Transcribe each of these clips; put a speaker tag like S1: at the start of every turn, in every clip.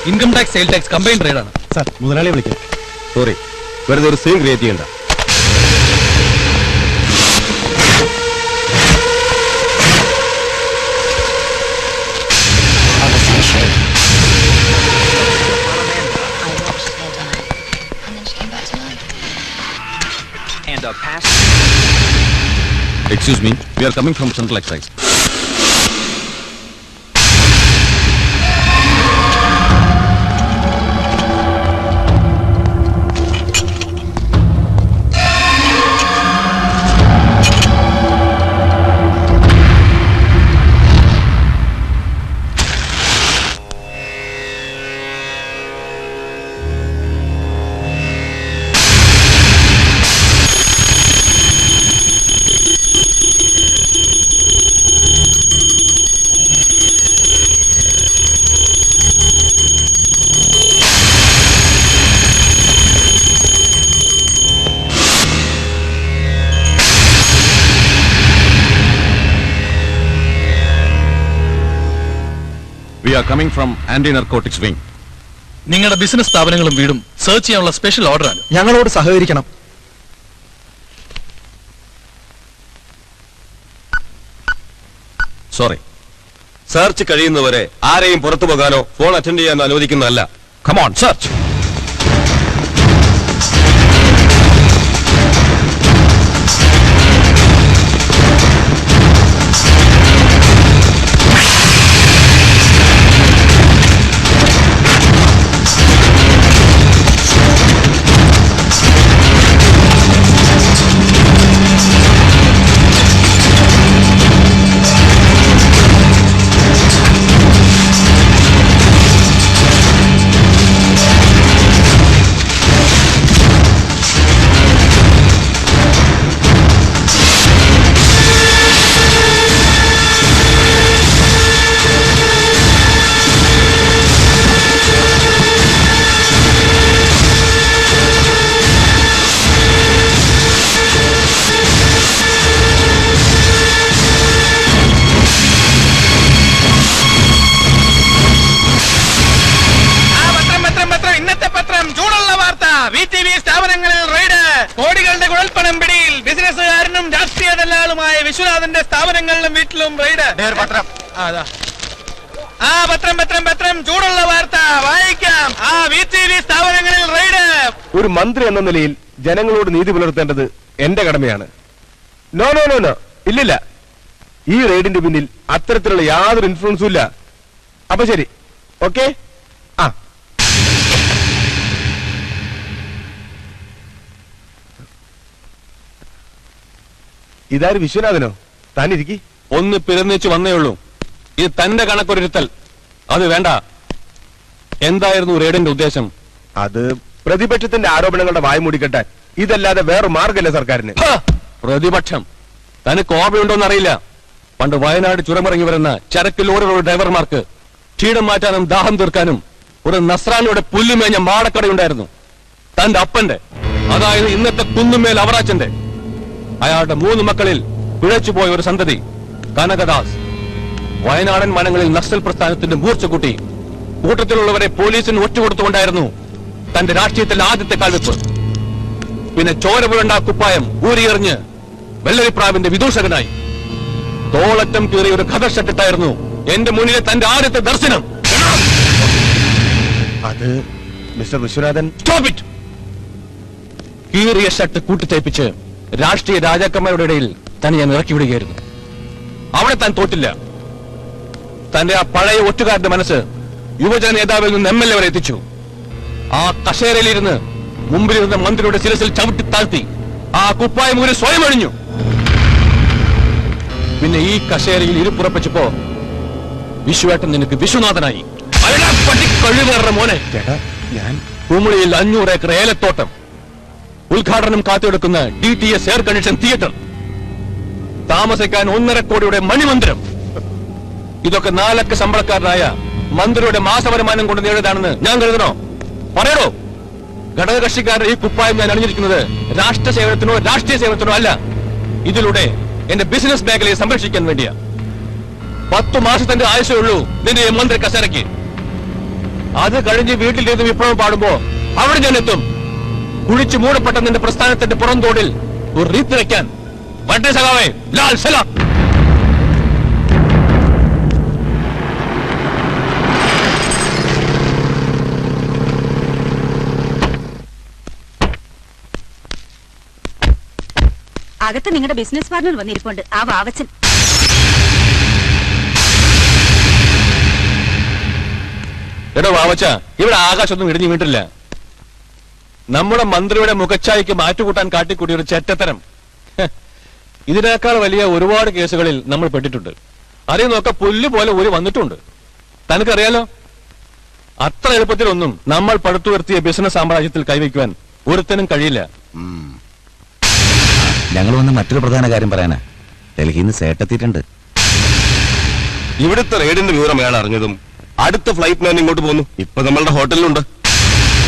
S1: Income tax, sale tax combined റെയ്ഡാണ്.
S2: Sir മുതലാളിയെ വിളിക്കാം.
S3: സോറി, വെറുതെ ഒരു സീൻ ക്രിയേറ്റ് ചെയ്യണ്ട. Excuse me, we are coming from Central Excise. We are coming from anti-narcotics wing.
S1: നിങ്ങളുടെ business സ്ഥാപനങ്ങളും വീടും സെർച്ച് ചെയ്യാനുള്ള സ്പെഷ്യൽ ഓർഡറാണ്.
S2: ഞങ്ങളോട് സഹകരിക്കണം.
S3: സോറി, സെർച്ച് കഴിയുന്നവരെ ആരെയും പുറത്തു പോകാനോ ഫോൺ അറ്റൻഡ് ചെയ്യാനോ അനുവദിക്കുന്നതല്ല. Come on, search. കോടികളുടെ കുഴൽപ്പണം പിടിയിൽ. ബിസിനസ്സുകാരനും രാഷ്ട്രീയ ദല്ലാളുമായ വിശ്വനാഥന്റെ സ്ഥാപനങ്ങളിലും വീട്ടിലും റെയ്ഡ്. പത്രം ചൂടുള്ള വാർത്ത വായിക്കാം. VTV സ്ഥാപനങ്ങളിൽ റെയ്ഡ്.
S4: ഒരു മന്ത്രി എന്ന നിലയിൽ ജനങ്ങളോട് നീതി പുലർത്തേണ്ടത് എന്റെ കടമയാണ്. നോ നോ നോ നോ, ഇല്ലില്ല, ഈ റെയ്ഡിന്റെ പിന്നിൽ അത്തരത്തിലുള്ള യാതൊരു ഇൻഫ്ലുവൻസും ഇല്ല. അപ്പൊ ശരി, ഓക്കെ. ഇതാര് വിശ്വനാഥനോ? താനിരിക്കി.
S3: ഒന്ന് പിറന്നേച്ചു വന്നേ ഉള്ളൂ. ഇത് തന്റെ കണക്കൊരുത്തൽ. അത് വേണ്ട. എന്തായിരുന്നു റെയ്ഡിന്റെ ഉദ്ദേശം?
S4: അത് പ്രതിപക്ഷത്തിന്റെ ആരോപണങ്ങളുടെ വായ് മൂടിക്കെട്ടാൻ. ഇതല്ലാതെ വേറെ മാർഗമില്ല സർക്കാരിന്.
S3: പ്രതിപക്ഷം തനിക്ക് ഓർമ്മയുണ്ടോന്ന് അറിയില്ല. പണ്ട് വയനാട് ചുരമിറങ്ങി വരുന്ന ചരക്ക് ലോറികളുടെ ഡ്രൈവർമാർക്ക് ക്ഷീണം മാറ്റാനും ദാഹം തീർക്കാനും ഒരു നസ്രാനിയുടെ പുല്ലുമേഞ്ഞ മാടക്കടയുണ്ടായിരുന്നു. തന്റെ അപ്പന്റെ, അതായത് ഇന്നത്തെ കുന്നുമേൽ അവറാച്ചന്റെ. അയാളുടെ 3 മക്കളിൽ പിഴച്ചുപോയ ഒരു സന്തതി കനകദാസ് വയനാടൻ വനങ്ങളിൽ നക്സൽ പ്രസ്ഥാനത്തിന്റെ മൂർച്ച കൂട്ടി. കൂട്ടത്തിലുള്ളവരെ പോലീസിന് ഒറ്റുകൊടുത്തുകൊണ്ടായിരുന്നു തന്റെ രാഷ്ട്രീയത്തിലെ ആദ്യത്തെ കാൽവെപ്പ്. പിന്നെ ചോര പുരണ്ട കുപ്പായം ഊരിയെറിഞ്ഞ് വെള്ളരിപ്രാവിന്റെ വിദൂഷകനായി തോളറ്റം കീറിയ ഒരു ഖദർ ഷട്ടിട്ടായിരുന്നു എന്റെ മുന്നിലെ തന്റെ ആദ്യത്തെ ദർശനം.
S4: അത് മിസ്റ്റർ വിശ്വനാഥൻ.
S3: Stop it. കീറിയ ഷട്ട് കൂട്ടിച്ചേപ്പിച്ച് രാഷ്ട്രീയ രാജാക്കന്മാരുടെ ഇടയിൽ തന്നെ ഞാൻ ഇറക്കി വിടുകയായിരുന്നു. അവിടെ താൻ തോറ്റില്ല. തന്റെ ആ പഴയ ഒറ്റുകാരന്റെ മനസ്സ് യുവജന നേതാവിൽ നിന്ന് MLA വരെ എത്തിച്ചു. ആ കസേരയിലിരുന്ന് മുമ്പിലിരുന്ന മന്ത്രിയുടെ ശിരസിൽ ചവിട്ടി താഴ്ത്തി ആ കുപ്പായം ഊരി സ്വയം അണിഞ്ഞു. പിന്നെ ഈ കസേരയിൽ ഇരുപ്പുറപ്പിച്ചപ്പോ വിശ്വേട്ടൻ നിനക്ക് വിശ്വനാഥനായി. കഴിവേറെ മോനെ,
S4: ഞാൻ
S3: കുമിളിയിൽ 500 ഏക്കർ ഏലത്തോട്ടം, ഉദ്ഘാടനം കാത്തിയെടുക്കുന്ന DTS എയർ കണ്ടീഷൻ തിയേറ്റർ, താമസിക്കാൻ 1.5 കോടിയുടെ മണിമന്ദിരം. ഇതൊക്കെ 4 അക്ക ശമ്പളക്കാരനായ മന്ത്രിയുടെ മാസവരുമാനം കൊണ്ട് നേടിയതാണെന്ന് ഞാൻ കരുതണോ? പറയണോ? ഘടകകക്ഷിക്കാരുടെ ഈ കുപ്പായം ഞാൻ അണിഞ്ഞിരിക്കുന്നത് രാഷ്ട്ര സേവനത്തിനോ രാഷ്ട്രീയ സേവനത്തിനോ അല്ല. ഇതിലൂടെ എന്റെ ബിസിനസ് മേഖലയെ സംരക്ഷിക്കാൻ വേണ്ടിയാ. 10 മാസത്തിന്റെ ആയുസേ ഉള്ളൂ നിന്റെ മന്ത്രി കസേരയ്ക്ക്. അത് കഴിഞ്ഞ് വീട്ടിലിരുന്ന് വിപ്ലവം പാടുമ്പോ അവിടെ ഞാൻ എത്തും. കുഴിച്ചു മൂടപ്പെട്ട നിന്റെ പ്രസ്ഥാനത്തിന്റെ പുറംതോടിൽ ഒരു റീത്ത് വെക്കാൻ. വട്ടേ സഖാവേ, ലാൽ സലാം.
S5: അകത്ത് നിങ്ങളുടെ ബിസിനസ് പാർട്ണർ വന്നിരിപ്പുണ്ട്, ആ വാവച്ചൻ.
S3: എടോ വാവച്ച, ഇവിടെ ആകാശമൊന്നും ഇടിഞ്ഞു വീട്ടില്ല. നമ്മുടെ മന്ത്രിയുടെ മുഖച്ഛായക്ക് മാറ്റുകൂട്ടാൻ കാട്ടിക്കൂട്ടിയ ഒരു ചെറ്റത്തരം. ഇതിനേക്കാൾ വലിയ ഒരുപാട് കേസുകളിൽ നമ്മൾ പെട്ടിട്ടുണ്ട്. അറിയുന്നൊക്കെ പുല്ല് പോലെ ഒരു വന്നിട്ടുണ്ട്. തനിക്കറിയാലോ, അത്ര എളുപ്പത്തിലൊന്നും നമ്മൾ പടുത്തുയർത്തിയ ബിസിനസ് സാമ്രാജ്യത്തിൽ കൈവയ്ക്കുവാൻ ഒരുത്തനും കഴിയില്ല.
S6: ഞങ്ങൾ വന്ന് മറ്റൊരു പ്രധാന കാര്യം പറയാനാ. ഡൽഹിയിൽ നിന്ന് സേട്ടെത്തിയിട്ടുണ്ട്.
S4: ഇവിടുത്തെ റെയ്ഡിന്റെ വിവരം അയാൾ അറിഞ്ഞതും അടുത്ത ഫ്ലൈറ്റ് ഞാൻ ഇങ്ങോട്ട് പോന്നു. ഇപ്പൊ നമ്മളുടെ ഹോട്ടലിലുണ്ട്.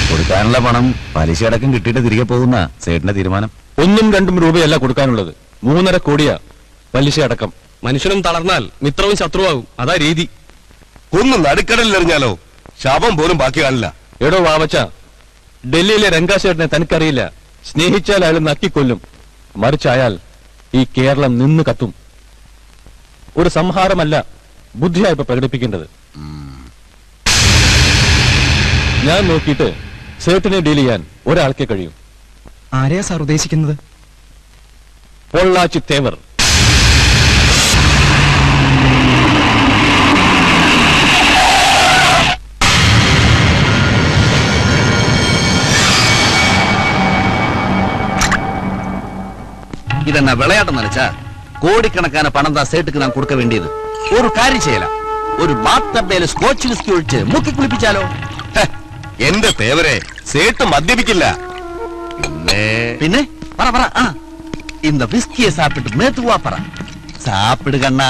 S6: കൊടുക്കാനുള്ള പണം പലിശ അടക്കം കിട്ടിയിട്ട് തിരികെ പോകുന്ന സേട്ടിന്റെ തീരുമാനം.
S3: 1-2 രൂപയല്ല കൊടുക്കാനുള്ളത്, 3.5 കോടിയാ പലിശ അടക്കം.
S1: മനുഷ്യനും തളർന്നാൽ മിത്രവും ശത്രുവാകും, അതാ രീതി.
S4: ഒന്ന് നടുക്കടലിൽ എറിഞ്ഞാലോ ശാപം പോലും ബാക്കി കാണില്ല.
S3: എടോ വാവച്ച, ഡൽഹിയിലെ രംഗാശേട്ടനെ തനിക്കറിയില്ല. സ്നേഹിച്ചാൽ അയാൾ നക്കിക്കൊല്ലും, മറിച്ചായാൽ ഈ കേരളം നിന്ന് കത്തും. ഒരു സംഹാരമല്ല, ബുദ്ധിയായിപ്പോ പ്രകടിപ്പിക്കേണ്ടത്. ഞാൻ നോക്കിയിട്ട് സേട്ടിനെ ഡീൽ ചെയ്യാൻ ഒരാൾക്കേ കഴിയും.
S2: ആരെയാ സാർ ഉദ്ദേശിക്കുന്നത്?
S3: പൊള്ളാച്ചി തേവർ.
S6: ഇതെന്നാ വിളയാട്ടം നനച്ചാ? കോടിക്കണക്കാன പണം താ സേട്ടുക്ക് നാം കൊടുക്ക വേണ്ടിയത്. ഒരു കാര്യം ചെയ്യലാം, ഒരു ബാത്തബേല് സ്കോച്ച് വിസ്കി ഒഴിച്ച് മുക്കി കുളിപ്പിച്ചാലോ?
S4: എന്റെ തേവരെ, സേട്ട് മദ്യപിക്കില്ല.
S6: പിന്നെ പറ പറ. இந்த விஸ்கியை சாப்பிட்டு மேத்துவா பர சாப்பிடு கண்ணா.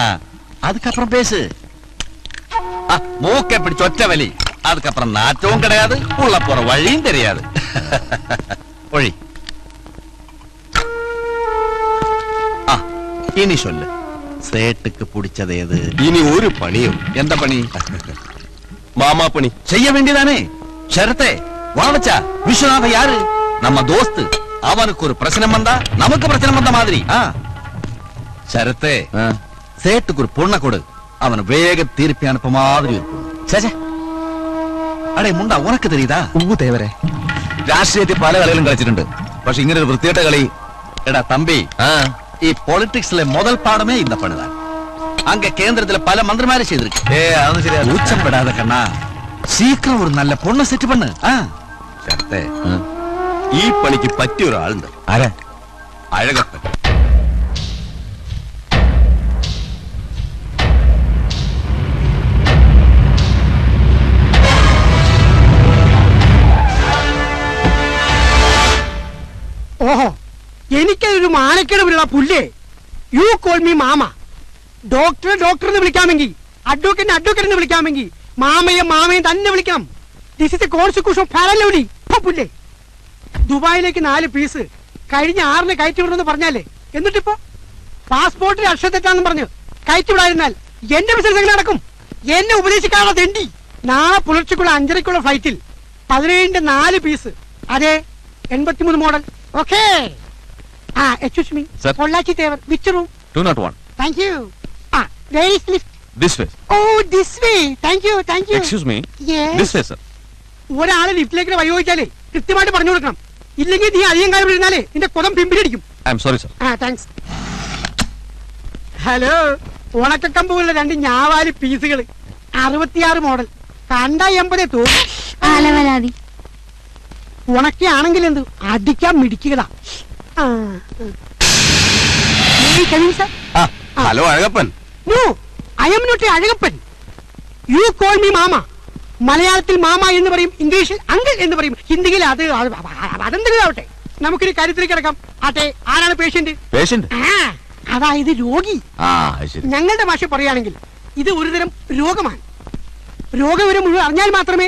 S6: அதுக்கப்புறம் பேசு. மூக்கை பிடிச்சு ஒற்ற வலி. அதுக்கப்புறம் நாற்றவும் கிடையாது, உள்ள போற வழியும் தெரியாது. ஒழி. இனி சொல்லு, சேட்டுக்கு பிடிச்சது எது?
S4: ഇനി ഒരു പണിയും.
S6: எந்த பணி?
S4: മാമാ പണി
S6: செய்ய வேண்டியதானே. ஷரத்தே வாவச்சா, விஸ்வநாத யாரு? நம்ம தோஸ்து. அவனுக்கு ஒரு பிரச்சனை வந்தா நமக்கு பிரச்சனை வந்த மாதிரி. ஷரத்தே, சேட்டுக்கு ஒரு பொண்ணை கொடு, அவன் வேக திருப்பி அனுப்ப மாதிரி இருக்கும். சேச்சே, അടേ മുണ്ട, ഉനക്ക് തെരീതാ?
S2: തേവരെ,
S6: രാഷ്ട്രീയത്തിൽ പല കളികളും കളിച്ചിട്ടുണ്ട്, പക്ഷെ ഇങ്ങനെ ഒരു വൃത്തികെട്ട കളി. എടാ തമ്പി, ഈ പൊളിറ്റിക്സിലെ മുതൽ പാടമേ இந்த പണിதான். அங்க കേന്ദ്രത്തിലെ പല മന്ത്രിമാരെ ചെയ്തിരിക്കും. അതൊന്നും ശരിയാ. ഊച്ചപ്പെടാതെ കണ്ണാ, സീക്രം ഒരു നല്ല പൊണ്ണ സെറ്റ് പണ്ണ്.
S4: ഷർത്തേ, ഈ പണിക്ക് പറ്റിയ ഒരാളുണ്ട്.
S6: ആരാ?
S4: അഴകപ്പൻ.
S7: ഓഹോ, എനിക്കൊരു മാനക്കേടുള്ള പുല്ലേ. You call me mama. ഡോക്ടറെ ഡോക്ടർ എന്ന് വിളിക്കാമെങ്കിൽ, അഡ്വക്കേറ്റിനെ അഡ്വക്കേറ്റ് എന്ന് വിളിക്കാമെങ്കിൽ മാമയെ മാമയെ തന്നെ വിളിക്കണം. This is a consequence of parallelly. പുല്ലേ, ദുബായിലേക്ക് 4 പീസ് കഴിഞ്ഞ 6-ന് കയറ്റി വിടണമെന്ന് പറഞ്ഞാലേ, എന്നിട്ടിപ്പോ പാസ്പോർട്ടിൽ അക്ഷരത്തെറ്റാന്ന് പറഞ്ഞു കയറ്റി വിടായിരുന്നാൽ എന്റെ ബിസിനസ് എങ്ങനെ നടക്കും? എന്നെ ഉപദേശിക്കാനുള്ള തെണ്ടി. നാളെ പുലർച്ചയ്ക്കുള്ള 5:30-ക്കുള്ള ഫ്ലൈറ്റിൽ 17-ന്റെ 4 പീസ്. അതെ, 83 model. Okay. Excuse me,
S3: Sir.
S7: Pollachi Thevar, which room?
S3: 201.
S7: Thank you. Where is lift?
S3: This way.
S7: Oh, this way. Thank you, thank you.
S3: Excuse me.
S7: Yes.
S3: This way, sir.
S7: ഒരാളെ ലിഫ്റ്റിലേക്ക് വഴി ചോദിച്ചാലേ കൃത്യമായിട്ട് പറഞ്ഞു കൊടുക്കണം. ഇല്ലെങ്കിൽ നീ അധികം കാര്യം ഇരുന്നാലേ നിന്റെ കുതം പിമ്പിലടിക്കും.
S3: I'm sorry, sir.
S7: Thanks. Hello, ഉണക്കക്കമ്പുള്ള 2 ഞാവാലി പീസുകൾ, 66 മോഡൽ, കണ്ട 80 തോന്നി. ഉണക്കാണെങ്കിൽ എന്ത് അടിക്കാൻ മിടിക്കുക.
S4: Hello Azhagappan.
S7: No, I am not Azhagappan. You call me mama. മലയാളത്തിൽ മാമ എന്ന് പറയും, ഇംഗ്ലീഷിൽ അങ്കിൾ എന്ന് പറയും, ഹിന്ദിയിൽ അതെന്തെങ്കിലും ആവട്ടെ. നമുക്കൊരു കാര്യത്തിലേക്ക് കിടക്കാം. ആട്ടെ, ആരാണ് പേഷ്യന്റ്?
S6: പേഷ്യന്റ്?
S7: അതായത് രോഗി.
S6: ശരി.
S7: ഞങ്ങളുടെ ഭാഷ പറയുകയാണെങ്കിൽ ഇത് ഒരുതരം രോഗമാണ്. രോഗവിവരം മുഴുവൻ അറിഞ്ഞാൽ മാത്രമേ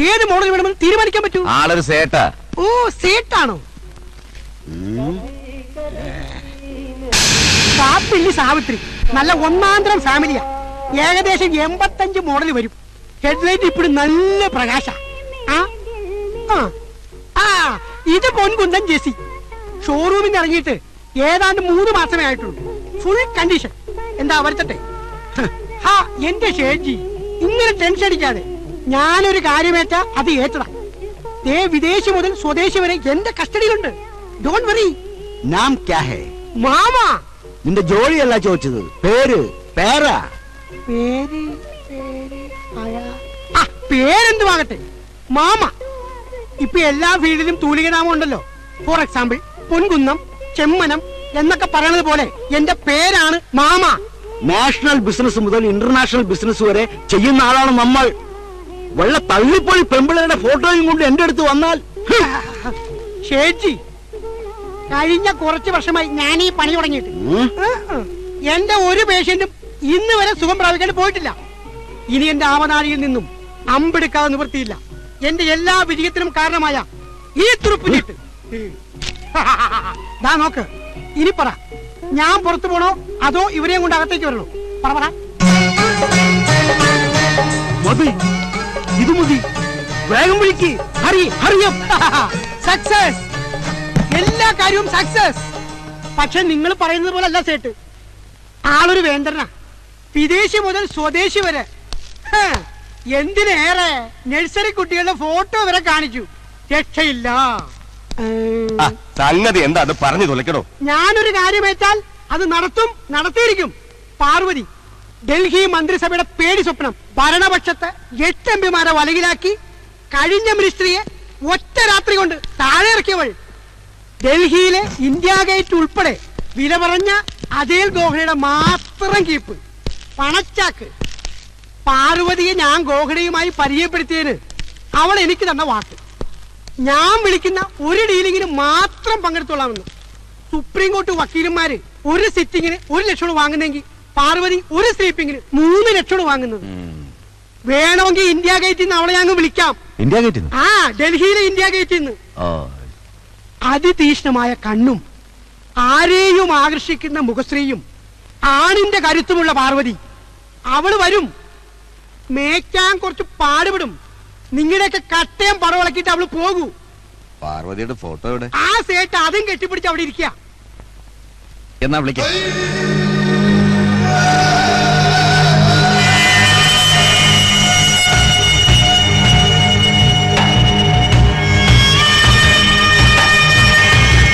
S7: ഏത് മോഡൽ വേണമെന്ന് തീരുമാനിക്കാൻ പറ്റൂ.
S6: ആളൊരു സേട്ടാ.
S7: ഓ, സേട്ടാണോ? സാവിത്രി നല്ല ഒന്നാന്തരം ഫാമിലിയാ. ഏകദേശം 85 മോഡൽ വരും. ഹെഡ്ലൈറ്റ് ഇപ്പോഴും നല്ല പ്രകാശ. ഇത് പൊൻകുന്തൻ ജെസി. ഷോറൂമിൽ നിന്ന് ഇറങ്ങിയിട്ട് ഏതാണ്ട് 3 മാസമേ ആയിട്ടുള്ളൂ. Full condition. എന്താ വരുത്തട്ടെ? എന്റെ ഷേജി, ഇങ്ങനെ ടെൻഷൻ അടിക്കാതെ. ഞാനൊരു കാര്യമേറ്റ അത് ഏറ്റതാ. വിദേശി മുതൽ സ്വദേശി വരെ എന്റെ കസ്റ്റഡിയിലുണ്ട്. Don't worry.
S8: നാം ക്യാ ഹേ?
S7: മാമ.
S8: നിന്റെ ജോലിയല്ല ചോദിച്ചത്, പേര്. പേരാ?
S7: പേരെന്തുവാകട്ടെ, മാമ. ഇപ്പൊ എല്ലാ ഫീൽഡിലും തൂലികനാമം ഉണ്ടല്ലോ. ഫോർ എക്സാമ്പിൾ പൊൻകുന്നം, ചെമ്മനം എന്നൊക്കെ പറയണത് പോലെ എന്റെ പേരാണ് മാമ.
S8: നാഷണൽ ബിസിനസ് മുതൽ ഇന്റർനാഷണൽ ബിസിനസ് വരെ ചെയ്യുന്ന ആളാണ് നമ്മൾ. വെള്ള തള്ളിപ്പൊളി പെമ്പിളയുടെ ഫോട്ടോയും കൊണ്ട് എന്റെ അടുത്ത് വന്നാൽ
S7: ഷേജി, കഴിഞ്ഞ കുറച്ച് വർഷമായി ഞാൻ ഈ പണി തുടങ്ങിയിട്ട് എന്റെ ഒരു പേഷ്യന്റും ഇന്ന് വരെ സുഖം പ്രാപിക്കാൻ പോയിട്ടില്ല. ഇനി എന്റെ ആവനാഴിയിൽ നിന്നും അമ്പെടുക്കാതെ നിവൃത്തിയില്ല. എന്റെ എല്ലാ വിജയത്തിനും കാരണമായ ഈ തുറുപ്പിലിട്ട് നോക്ക്. ഇനി പറ, ഞാൻ പുറത്തു പോണോ അതോ ഇവരെയും കൊണ്ട് അകത്തേക്ക് വരണോ? പറ.
S8: മതി, ഇത് മതി.
S7: വേഗം വിളിക്ക്. സക്സസ്, എല്ലാ കാര്യവും സക്സസ്. പക്ഷെ നിങ്ങൾ പറയുന്നത് പോലെ അല്ല സേട്ട്. ആളൊരു വേന്ദ്രനാ. വിദേശി മുതൽ സ്വദേശി വരെ. എന്തിനേറെ നഴ്സറി കുട്ടികളുടെ ഫോട്ടോ വരെ കാണിച്ചു. രക്ഷയില്ല.
S4: സംഗതി എന്താ അത് പറഞ്ഞു തുലക്കണോ?
S7: ഞാനൊരു കാര്യമേറ്റാൽ അത് നടത്തിയിരിക്കും. പാർവതി, ഡൽഹി മന്ത്രിസഭയുടെ പേടി സ്വപ്നം. ഭരണപക്ഷത്തെ 8 എംപിമാരെ വലകിലാക്കി കഴിഞ്ഞ മിനിസ്ട്രിയെ ഒറ്റ രാത്രി കൊണ്ട് താഴെ ഇറക്കിയവൾ. ഡൽഹിയിലെ ഇന്ത്യ ഗേറ്റ് ഉൾപ്പെടെ വില പറഞ്ഞ അജയൽ ഗോഖലയുടെ മാത്രം കീപ്പ്. പണച്ചാക്ക്. പാർവതിയെ ഞാൻ ഗോഖലയുമായി പരിചയപ്പെടുത്തിയതിന് അവൾ എനിക്ക് തന്ന വാക്ക്, ഞാൻ വിളിക്കുന്ന ഒരു ഡീലിങ്ങിന് മാത്രം പങ്കെടുത്തോളാമെന്ന്. സുപ്രീം കോർട്ട് വക്കീലന്മാര് ഒരു സിറ്റിങ്ങിന് 1 ലക്ഷം വാങ്ങുന്നെങ്കിൽ പാർവതി ഒരു സ്ലീപ്പിങ്ങിന് 3 ലക്ഷം വാങ്ങുന്നത്. വേണമെങ്കിൽ ഇന്ത്യ ഗേറ്റിൽ നിന്ന് അവളെ ഞങ്ങൾ വിളിക്കാം.
S8: India gate?
S7: ഡൽഹിയിലെ ഇന്ത്യ ഗേറ്റിൽ നിന്ന്. അതിതീഷ്ണമായ കണ്ണും ആരെയും ആകർഷിക്കുന്ന മുഖശ്രീയും ആണിന്റെ കരുത്തുമുള്ള പാർവതി. അവള് വരും. മേയ്ക്കാൻ കുറച്ച് പാടുപെടും. നിങ്ങളുടെയൊക്കെ കട്ടയം പടവളക്കിട്ട് അവള് പോകൂ.
S6: പാർവതിയുടെ ഫോട്ടോ എവിടെ?
S7: ആ സേട്ട് അതും കെട്ടിപ്പിടിച്ച് അവിടെ ഇരിക്കുക.
S6: എന്നാ വിളിക്കാം.